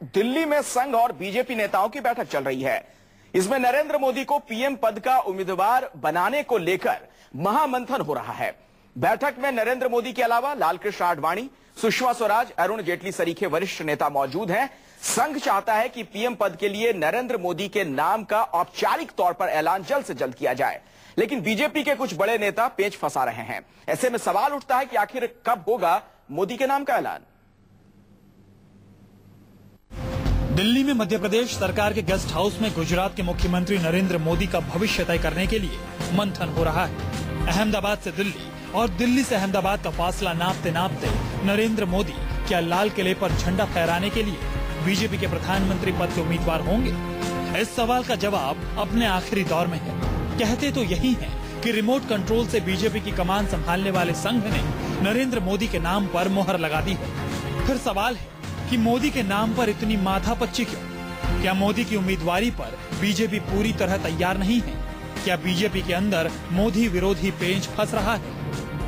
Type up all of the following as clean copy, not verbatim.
दिल्ली में संघ और बीजेपी नेताओं की बैठक चल रही है। इसमें नरेंद्र मोदी को पीएम पद का उम्मीदवार बनाने को लेकर महामंथन हो रहा है। बैठक में नरेंद्र मोदी के अलावा लालकृष्ण आडवाणी, सुषमा स्वराज, अरुण जेटली सरीखे वरिष्ठ नेता मौजूद हैं। संघ चाहता है कि पीएम पद के लिए नरेंद्र मोदी के नाम का औपचारिक तौर पर ऐलान जल्द से जल्द किया जाए, लेकिन बीजेपी के कुछ बड़े नेता पेच फंसा रहे हैं। ऐसे में सवाल उठता है कि आखिर कब होगा मोदी के नाम का ऐलान। दिल्ली में मध्य प्रदेश सरकार के गेस्ट हाउस में गुजरात के मुख्यमंत्री नरेंद्र मोदी का भविष्य तय करने के लिए मंथन हो रहा है। अहमदाबाद से दिल्ली और दिल्ली से अहमदाबाद का फासला नापते नापते नरेंद्र मोदी क्या लाल किले पर झंडा फहराने के लिए बीजेपी के प्रधानमंत्री पद के उम्मीदवार होंगे? इस सवाल का जवाब अपने आखिरी दौर में है। कहते तो यही है कि रिमोट कंट्रोल से बीजेपी की कमान संभालने वाले संघ ने नरेंद्र मोदी के नाम पर मुहर लगा दी है। फिर सवाल है कि मोदी के नाम पर इतनी माथापच्ची क्यों? क्या मोदी की उम्मीदवारी पर बीजेपी पूरी तरह तैयार नहीं है? क्या बीजेपी के अंदर मोदी विरोधी पेंच फंस रहा है?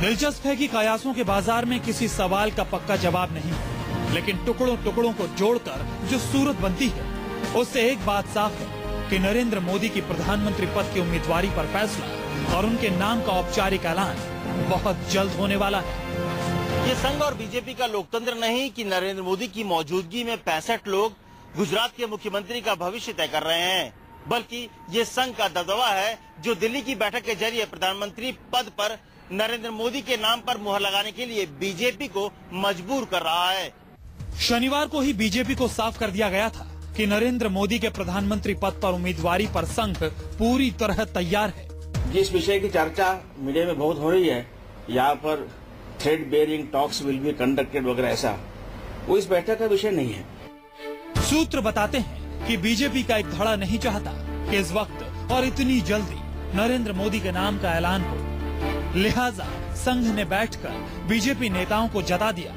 दिलचस्प है कि कयासों के बाजार में किसी सवाल का पक्का जवाब नहीं है, लेकिन टुकड़ों टुकड़ों को जोड़कर जो सूरत बनती है उससे एक बात साफ है कि नरेंद्र मोदी की प्रधानमंत्री पद की उम्मीदवारी पर फैसला और उनके नाम का औपचारिक ऐलान बहुत जल्द होने वाला है। ये संघ और बीजेपी का लोकतंत्र नहीं कि नरेंद्र मोदी की मौजूदगी में 65 लोग गुजरात के मुख्यमंत्री का भविष्य तय कर रहे हैं, बल्कि ये संघ का दबदबा है जो दिल्ली की बैठक के जरिए प्रधानमंत्री पद पर नरेंद्र मोदी के नाम पर मुहर लगाने के लिए बीजेपी को मजबूर कर रहा है। शनिवार को ही बीजेपी को साफ कर दिया गया था कि नरेंद्र मोदी के प्रधानमंत्री पद पर उम्मीदवारी पर संघ पूरी तरह तैयार है। जिस विषय की चर्चा मीडिया में बहुत हो रही है, यहाँ पर thread bearing talks will be conducted वगैरह, ऐसा वो इस बैठक का विषय नहीं है। सूत्र बताते हैं कि बीजेपी का एक धड़ा नहीं चाहता कि इस वक्त और इतनी जल्दी नरेंद्र मोदी के नाम का ऐलान हो। लिहाजा संघ ने बैठकर बीजेपी नेताओं को जता दिया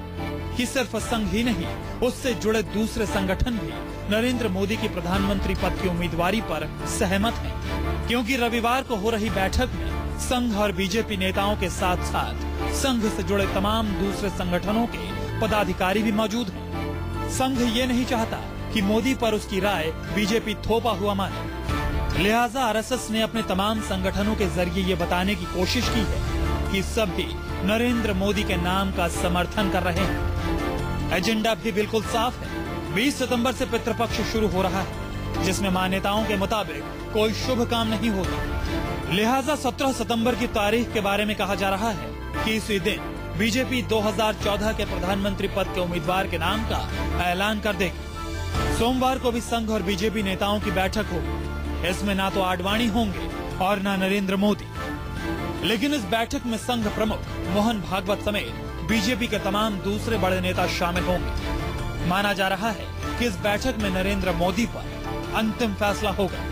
कि सिर्फ संघ ही नहीं, उससे जुड़े दूसरे संगठन भी नरेंद्र मोदी की प्रधानमंत्री पद की उम्मीदवारी पर सहमत हैं, क्योंकि रविवार को हो रही बैठक में संघ और बीजेपी नेताओं के साथ साथ संघ से जुड़े तमाम दूसरे संगठनों के पदाधिकारी भी मौजूद हैं। संघ ये नहीं चाहता कि मोदी पर उसकी राय बीजेपी थोपा हुआ माने। लिहाजा आरएसएस ने अपने तमाम संगठनों के जरिए ये बताने की कोशिश की है कि सभी नरेंद्र मोदी के नाम का समर्थन कर रहे हैं। एजेंडा भी बिल्कुल साफ है। 20 सितंबर से पितृपक्ष शुरू हो रहा है, जिसमें मान्यताओं के मुताबिक कोई शुभ काम नहीं होगा। लिहाजा 17 सितंबर की तारीख के बारे में कहा जा रहा है कि इसी दिन बीजेपी 2014 के प्रधानमंत्री पद के उम्मीदवार के नाम का ऐलान कर देगी। सोमवार को भी संघ और बीजेपी नेताओं की बैठक होगी। इसमें ना तो आडवाणी होंगे और ना नरेंद्र मोदी, लेकिन इस बैठक में संघ प्रमुख मोहन भागवत समेत बीजेपी के तमाम दूसरे बड़े नेता शामिल होंगे। माना जा रहा है कि इस बैठक में नरेंद्र मोदी पर अंतिम फैसला होगा।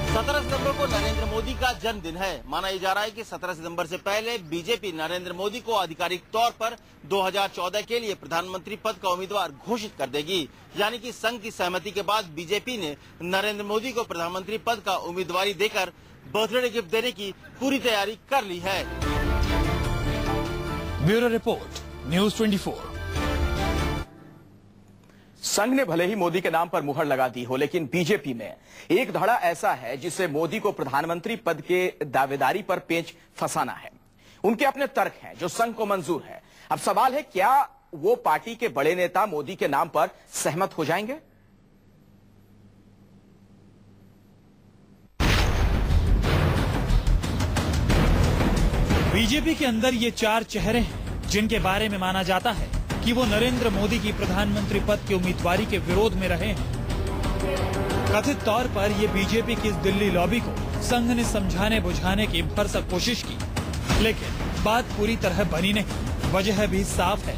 17 सितंबर को नरेंद्र मोदी का जन्मदिन है। माना जा रहा है कि 17 सितंबर से पहले बीजेपी नरेंद्र मोदी को आधिकारिक तौर पर 2014 के लिए प्रधानमंत्री पद का उम्मीदवार घोषित कर देगी। यानी कि संघ की सहमति के बाद बीजेपी ने नरेंद्र मोदी को प्रधानमंत्री पद का उम्मीदवारी देकर बर्थडे गिफ्ट देने की पूरी तैयारी कर ली है। Bureau report, news 24। संघ ने भले ही मोदी के नाम पर मुहर लगा दी हो, लेकिन बीजेपी में एक धड़ा ऐसा है जिसे मोदी को प्रधानमंत्री पद के दावेदारी पर पेंच फंसाना है। उनके अपने तर्क हैं जो संघ को मंजूर है। अब सवाल है, क्या वो पार्टी के बड़े नेता मोदी के नाम पर सहमत हो जाएंगे? बीजेपी के अंदर ये 4 चेहरे हैं जिनके बारे में माना जाता है कि वो नरेंद्र मोदी की प्रधानमंत्री पद की उम्मीदवारी के विरोध में रहे हैं। कथित तौर पर ये बीजेपी की इस दिल्ली लॉबी को संघ ने समझाने बुझाने की भरसक कोशिश की, लेकिन बात पूरी तरह बनी नहीं। वजह भी साफ है।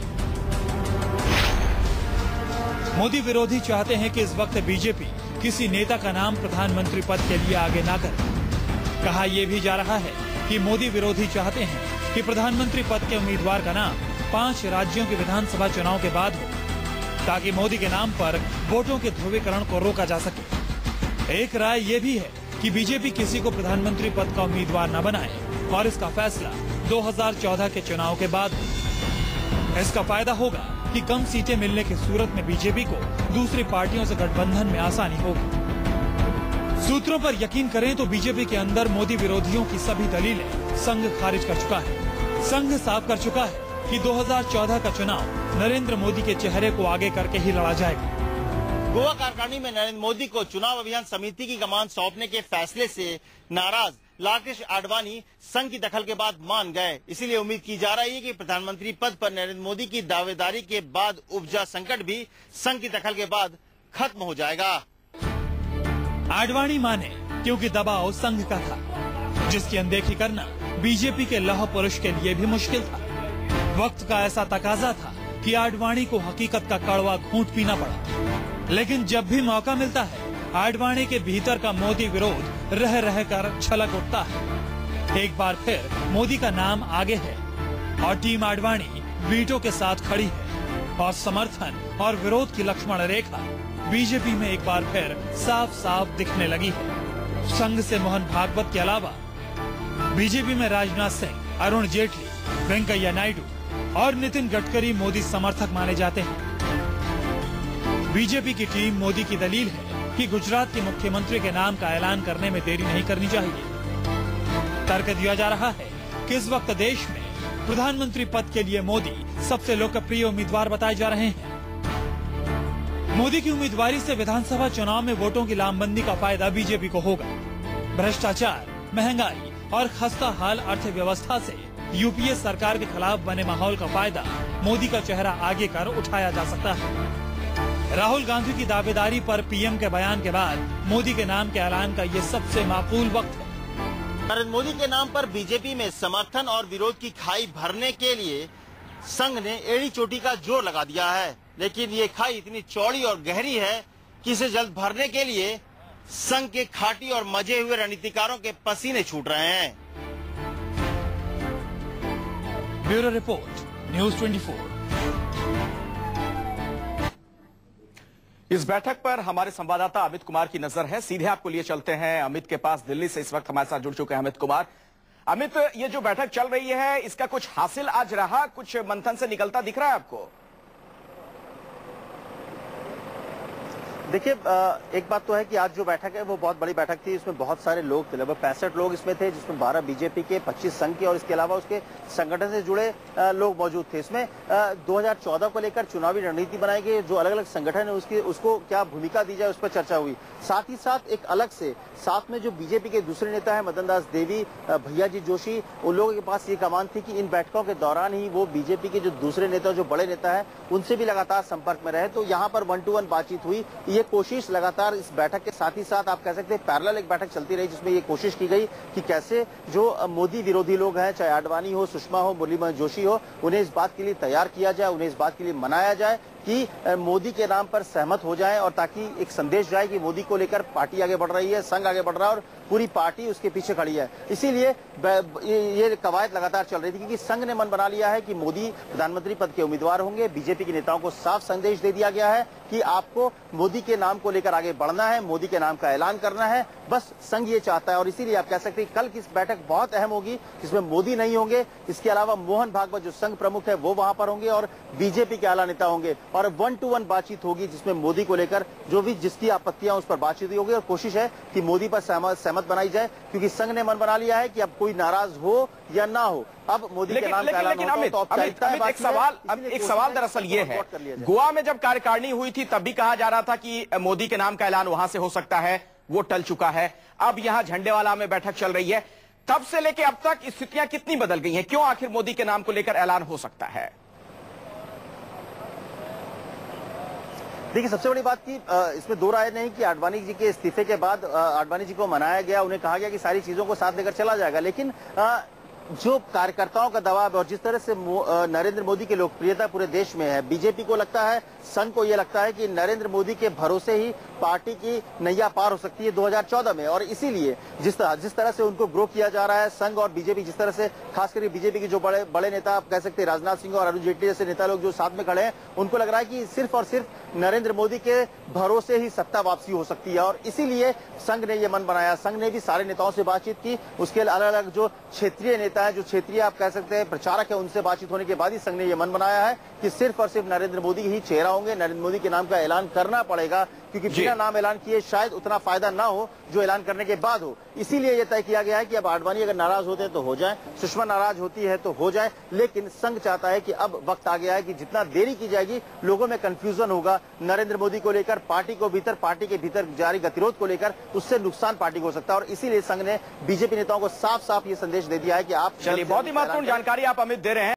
मोदी विरोधी चाहते हैं कि इस वक्त बीजेपी किसी नेता का नाम प्रधानमंत्री पद के लिए आगे ना करे। कहा यह भी जा रहा है कि मोदी विरोधी चाहते हैं कि प्रधानमंत्री पद के उम्मीदवार का नाम 5 राज्यों के विधानसभा चुनाव के बाद हो, ताकि मोदी के नाम पर वोटों के ध्रुवीकरण को रोका जा सके। एक राय ये भी है कि बीजेपी किसी को प्रधानमंत्री पद का उम्मीदवार न बनाए और इसका फैसला 2014 के चुनाव के बाद हो। इसका फायदा होगा कि कम सीटें मिलने की सूरत में बीजेपी को दूसरी पार्टियों से गठबंधन में आसानी होगी। सूत्रों पर यकीन करें तो बीजेपी के अंदर मोदी विरोधियों की सभी दलीलें संघ खारिज कर चुका है। संघ साफ कर चुका है कि 2014 का चुनाव नरेंद्र मोदी के चेहरे को आगे करके ही लड़ा जाएगा। गोवा कार्यकारिणी में नरेंद्र मोदी को चुनाव अभियान समिति की कमान सौंपने के फैसले से नाराज लालकृष्ण आडवाणी संघ की दखल के बाद मान गए। इसीलिए उम्मीद की जा रही है कि प्रधानमंत्री पद पर नरेंद्र मोदी की दावेदारी के बाद उपजा संकट भी संघ की दखल के बाद खत्म हो जाएगा। आडवाणी माने क्योंकि दबाव संघ का था, जिसकी अनदेखी करना बीजेपी के लौह पुरुष के लिए भी मुश्किल था। वक्त का ऐसा तकाजा था कि आडवाणी को हकीकत का कड़वा घूंट पीना पड़ा। लेकिन जब भी मौका मिलता है, आडवाणी के भीतर का मोदी विरोध रह रह कर छलक उठता है। एक बार फिर मोदी का नाम आगे है और टीम आडवाणी वीटो के साथ खड़ी है और समर्थन और विरोध की लक्ष्मण रेखा बीजेपी में एक बार फिर साफ साफ दिखने लगी है। संघ से मोहन भागवत के अलावा बीजेपी में राजनाथ सिंह, अरुण जेटली, वेंकैया नायडू और नितिन गडकरी मोदी समर्थक माने जाते हैं। बीजेपी की टीम मोदी की दलील है कि गुजरात के मुख्यमंत्री के नाम का ऐलान करने में देरी नहीं करनी चाहिए। तर्क दिया जा रहा है कि इस वक्त देश में प्रधानमंत्री पद के लिए मोदी सबसे लोकप्रिय उम्मीदवार बताए जा रहे हैं। मोदी की उम्मीदवारी से विधानसभा चुनाव में वोटों की लामबंदी का फायदा बीजेपी को होगा। भ्रष्टाचार, महंगाई और खस्ता हाल अर्थव्यवस्था से यूपीए सरकार के खिलाफ बने माहौल का फायदा मोदी का चेहरा आगे कर उठाया जा सकता है। राहुल गांधी की दावेदारी पर पीएम के बयान के बाद मोदी के नाम के ऐलान का ये सबसे माकूल वक्त है। नरेंद्र मोदी के नाम पर बीजेपी में समर्थन और विरोध की खाई भरने के लिए संघ ने एड़ी चोटी का जोर लगा दिया है, लेकिन ये खाई इतनी चौड़ी और गहरी है कि इसे जल्द भरने के लिए संघ के खाटी और मजे हुए रणनीतिकारों के पसीने छूट रहे हैं। Bureau report, news 24। इस बैठक पर हमारे संवाददाता अमित कुमार की नजर है। सीधे आपको लिए चलते हैं अमित के पास। दिल्ली से इस वक्त हमारे साथ जुड़ चुके हैं अमित कुमार। अमित, ये जो बैठक चल रही है, इसका कुछ हासिल आज रहा, कुछ मंथन से निकलता दिख रहा है आपको? देखिए, एक बात तो है कि आज जो बैठक है वो बहुत बड़ी बैठक थी। इसमें बहुत सारे लोग थे, लगभग 65 लोग इसमें थे, जिसमें 12 बीजेपी के, 25 संघ के और इसके अलावा उसके संगठन से जुड़े लोग मौजूद थे। इसमें 2014 को लेकर चुनावी रणनीति बनाई गई, जो अलग अलग संगठन है उसको क्या भूमिका दी जाए उस पर चर्चा हुई। साथ ही साथ एक अलग से साथ में जो बीजेपी के दूसरे नेता है मदन दास देवी, भैया जी जोशी, उन लोगों के पास ये कमान थी कि इन बैठकों के दौरान ही वो बीजेपी के जो दूसरे नेता, जो बड़े नेता है, उनसे भी लगातार संपर्क में रहे। तो यहाँ पर 1-to-1 बातचीत हुई। ये कोशिश लगातार इस बैठक के साथ ही साथ आप कह सकते हैं पैरेलल एक बैठक चलती रही, जिसमें ये कोशिश की गई कि कैसे जो मोदी विरोधी लोग हैं, चाहे आडवाणी हो, सुषमा हो, मुरलीधर जोशी हो, उन्हें इस बात के लिए तैयार किया जाए, उन्हें इस बात के लिए मनाया जाए कि मोदी के नाम पर सहमत हो जाए, और ताकि एक संदेश जाए कि मोदी को लेकर पार्टी आगे बढ़ रही है, संघ आगे बढ़ रहा है और पूरी पार्टी उसके पीछे खड़ी है। इसीलिए ये कवायद लगातार चल रही थी, क्योंकि संघ ने मन बना लिया है कि मोदी प्रधानमंत्री पद के उम्मीदवार होंगे। बीजेपी के नेताओं को साफ संदेश दे दिया गया है कि आपको मोदी के नाम को लेकर आगे बढ़ना है, मोदी के नाम का ऐलान करना है, बस संघ ये चाहता है। और इसीलिए आप कह सकते हैं कल की इस बैठक बहुत अहम होगी, जिसमें मोदी नहीं होंगे, इसके अलावा मोहन भागवत जो संघ प्रमुख है वो वहां पर होंगे और बीजेपी के आला नेता होंगे, और 1-to-1 बातचीत होगी, जिसमें मोदी को लेकर जो भी जिसकी आपत्तियां उस पर बातचीत होगी, और कोशिश है कि मोदी पर सहमत बनाई जाए, क्योंकि संघ ने मन बना लिया है कि अब कोई नाराज हो या ना हो, अब मोदी के नाम का ऐलान होता है। तो एक सवाल दरअसल ये है, गोवा में जब कार्यकारिणी हुई थी तब भी कहा जा रहा था कि मोदी के नाम का ऐलान वहां से हो सकता है, वो टल चुका है। अब यहां झंडेवाला में बैठक चल रही है, तब से लेकर अब तक स्थितियां कितनी बदल गई हैं? क्यों आखिर मोदी के नाम को लेकर ऐलान हो सकता है? देखिए, सबसे बड़ी बात की इसमें दो राय नहीं कि आडवाणी जी के इस्तीफे के बाद आडवाणी जी को मनाया गया, उन्हें कहा गया कि सारी चीजों को साथ लेकर चला जाएगा, लेकिन जो कार्यकर्ताओं का दबाव और जिस तरह से नरेंद्र मोदी की लोकप्रियता पूरे देश में है, बीजेपी को लगता है, संघ को यह लगता है कि नरेंद्र मोदी के भरोसे ही पार्टी की नैया पार हो सकती है 2014 में। और इसीलिए जिस तरह से उनको ग्रो किया जा रहा है, संघ और बीजेपी जिस तरह से, खास करके बीजेपी के जो बड़े नेता आप कह सकते हैं राजनाथ सिंह और अरुण जेटली जैसे नेता लोग जो साथ में खड़े हैं, उनको लग रहा है कि सिर्फ और सिर्फ नरेंद्र मोदी के भरोसे ही सत्ता वापसी हो सकती है। और इसीलिए संघ ने ये मन बनाया। संघ ने भी सारे नेताओं से बातचीत की, उसके अलग अलग जो क्षेत्रीय नेता है, जो क्षेत्रीय आप कह सकते हैं प्रचारक है, उनसे बातचीत होने के बाद ही संघ ने ये मन बनाया है कि सिर्फ और सिर्फ नरेंद्र मोदी ही चेहरा होंगे। नरेंद्र मोदी के नाम का ऐलान करना पड़ेगा, क्योंकि बिना नाम ऐलान किए शायद उतना फायदा ना हो जो ऐलान करने के बाद हो। इसीलिए यह तय किया गया है कि अब आडवाणी अगर नाराज होते हैं तो हो जाए, सुषमा नाराज होती है तो हो जाए, लेकिन संघ चाहता है कि अब वक्त आ गया है कि जितना देरी की जाएगी लोगों में कंफ्यूजन होगा नरेंद्र मोदी को लेकर, पार्टी के भीतर जारी गतिरोध को लेकर, उससे नुकसान पार्टी को हो सकता है। और इसीलिए संघ ने बीजेपी नेताओं को साफ साफ ये संदेश दे दिया है कि आप चलिए, बहुत ही महत्वपूर्ण जानकारी आप अमित दे रहे हैं।